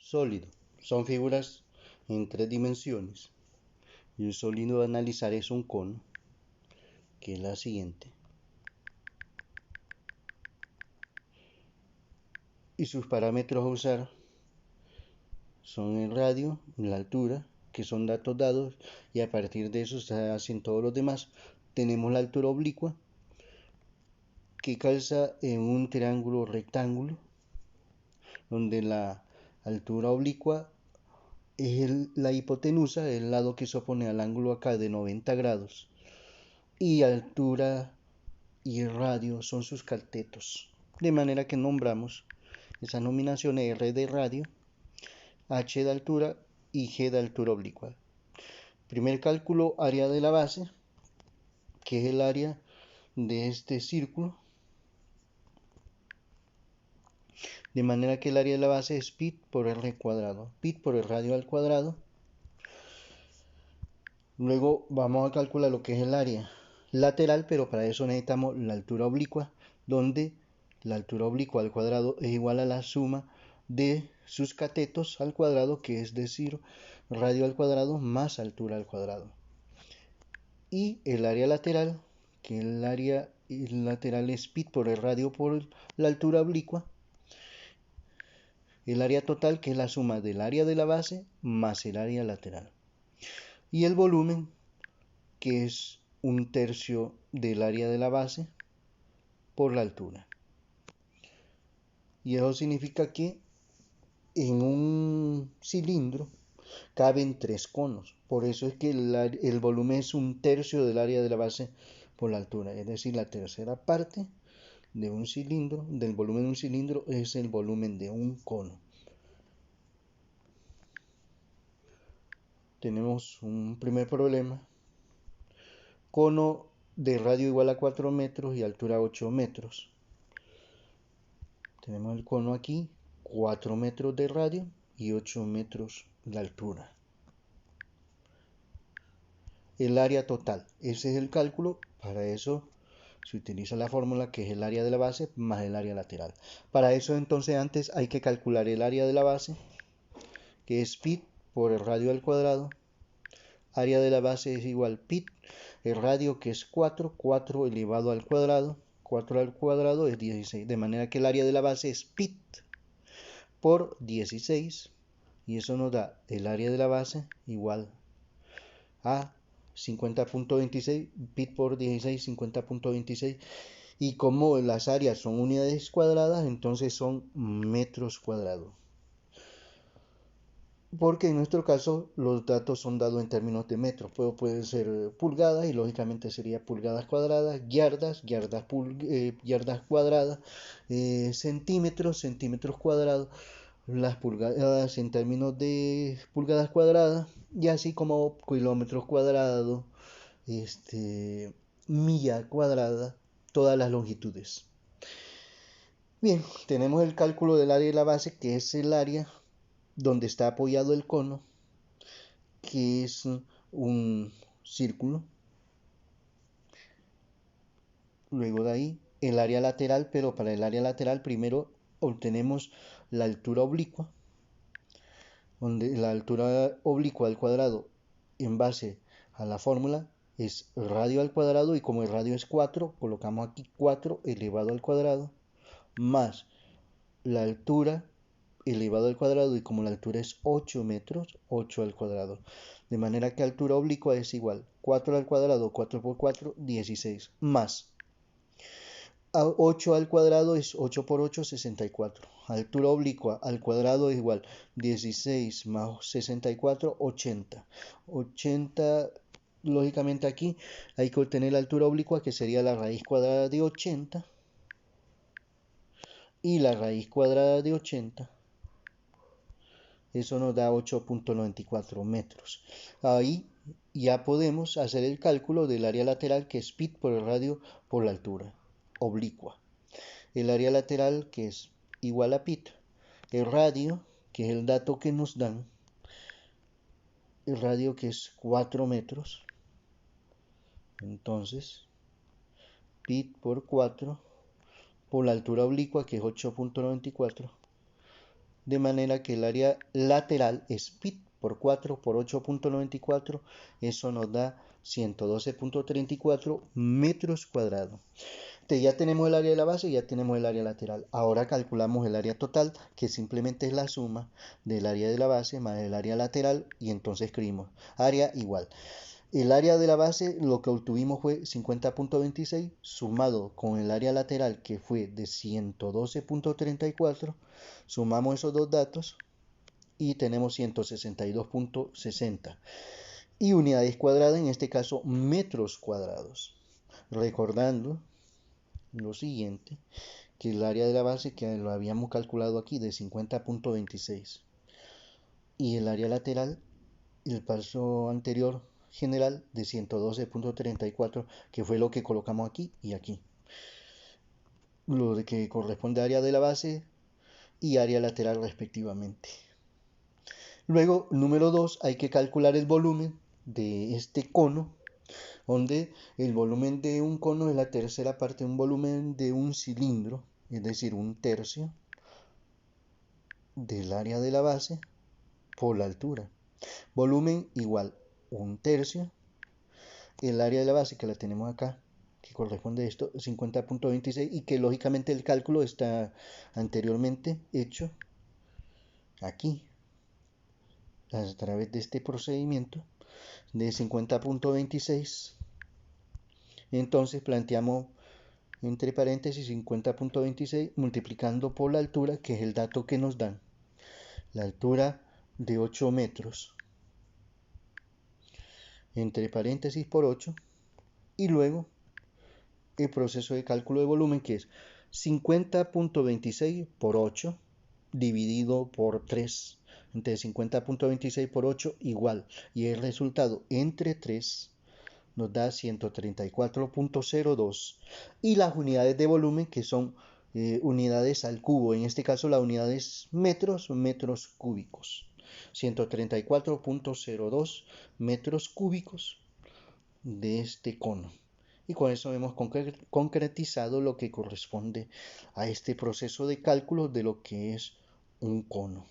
Sólido. Son figuras en tres dimensiones. Y un sólido a analizar es un cono, que es la siguiente. Y sus parámetros a usar son el radio, la altura, que son datos dados, y a partir de eso se hacen todos los demás. Tenemos la altura oblicua, que calza en un triángulo rectángulo, donde la altura oblicua es la hipotenusa, el lado que se opone al ángulo acá de 90 grados, y altura y el radio son sus catetos, de manera que nombramos esa nominación R de radio, H de altura y G de altura oblicua. Primer cálculo, área de la base, que es el área de este círculo, de manera que el área de la base es pi por r cuadrado, pi por el radio al cuadrado. Luego vamos a calcular lo que es el área lateral, pero para eso necesitamos la altura oblicua, donde la altura oblicua al cuadrado es igual a la suma de sus catetos al cuadrado, que es decir, radio al cuadrado más altura al cuadrado. Y el área lateral, que el área lateral es pi por el radio por la altura oblicua. El área total, que es la suma del área de la base más el área lateral. Y el volumen, que es un tercio del área de la base por la altura. Y eso significa que en un cilindro caben 3 conos. Por eso es que el volumen es un tercio del área de la base por la altura. Es decir, la tercera parte de un cilindro, del volumen de un cilindro, es el volumen de un cono. Tenemos un primer problema. Cono de radio igual a 4 metros y altura 8 metros. Tenemos el cono aquí, 4 metros de radio y 8 metros de altura. El área total, ese es el cálculo. Para eso se utiliza la fórmula, que es el área de la base más el área lateral. Para eso entonces antes hay que calcular el área de la base, que es pi por el radio al cuadrado. Área de la base es igual pi, el radio, que es 4 elevado al cuadrado. 4 al cuadrado es 16, de manera que el área de la base es pi por 16, y eso nos da el área de la base igual a 50.26, pi por 16, 50.26, y como las áreas son unidades cuadradas, entonces son metros cuadrados. Porque en nuestro caso los datos son dados en términos de metros, puede ser pulgadas, y lógicamente sería pulgadas cuadradas, yardas, yardas cuadradas, centímetros, centímetros cuadrados, las pulgadas en términos de pulgadas cuadradas, y así como kilómetros cuadrados, milla cuadrada, todas las longitudes. Bien, tenemos el cálculo del área de la base, que es el área donde está apoyado el cono, que es un círculo. Luego de ahí el área lateral, pero para el área lateral primero obtenemos la altura oblicua, donde la altura oblicua al cuadrado en base a la fórmula es radio al cuadrado, y como el radio es 4, colocamos aquí 4 elevado al cuadrado, más la altura elevado al cuadrado, y como la altura es 8 metros, 8 al cuadrado. De manera que altura oblicua es igual 4 al cuadrado, 4 por 4, 16, más 8 al cuadrado es 8 por 8, 64. Altura oblicua al cuadrado es igual 16 más 64, 80. 80, lógicamente aquí hay que obtener la altura oblicua, que sería la raíz cuadrada de 80. Y la raíz cuadrada de 80, eso nos da 8.94 metros. Ahí ya podemos hacer el cálculo del área lateral, que es pi por el radio por la altura oblicua. El área lateral, que es igual a pi. El radio, que es el dato que nos dan, el radio, que es 4 metros. Entonces, pi por 4 por la altura oblicua, que es 8.94, de manera que el área lateral es pi por 4 por 8.94, eso nos da 112.34 metros cuadrados. Entonces ya tenemos el área de la base y ya tenemos el área lateral. Ahora calculamos el área total, que simplemente es la suma del área de la base más el área lateral, y entonces escribimos área igual. El área de la base lo que obtuvimos fue 50.26 sumado con el área lateral que fue de 112.34. Sumamos esos dos datos y tenemos 162.60. Y unidades cuadradas, en este caso metros cuadrados. Recordando lo siguiente, que el área de la base que lo habíamos calculado aquí de 50.26 y el área lateral, el paso anterior general de 112.34, que fue lo que colocamos aquí y aquí. Lo de que corresponde a área de la base y área lateral respectivamente. Luego, número 2, hay que calcular el volumen de este cono, donde el volumen de un cono es la tercera parte de un volumen de un cilindro, es decir, un tercio del área de la base por la altura. Volumen igual un tercio, el área de la base que la tenemos acá, que corresponde a esto, 50.26, y que lógicamente el cálculo está anteriormente hecho aquí, a través de este procedimiento de 50.26. Entonces planteamos entre paréntesis 50.26 multiplicando por la altura, que es el dato que nos dan, la altura de 8 metros, entre paréntesis por 8, y luego el proceso de cálculo de volumen, que es 50.26 por 8 dividido por 3. Entonces 50.26 por 8 igual, y el resultado entre 3 nos da 134.02, y las unidades de volumen, que son unidades al cubo, en este caso la unidad es metros, metros cúbicos, 134.02 metros cúbicos de este cono. Y con eso hemos concretizado lo que corresponde a este proceso de cálculo de lo que es un cono.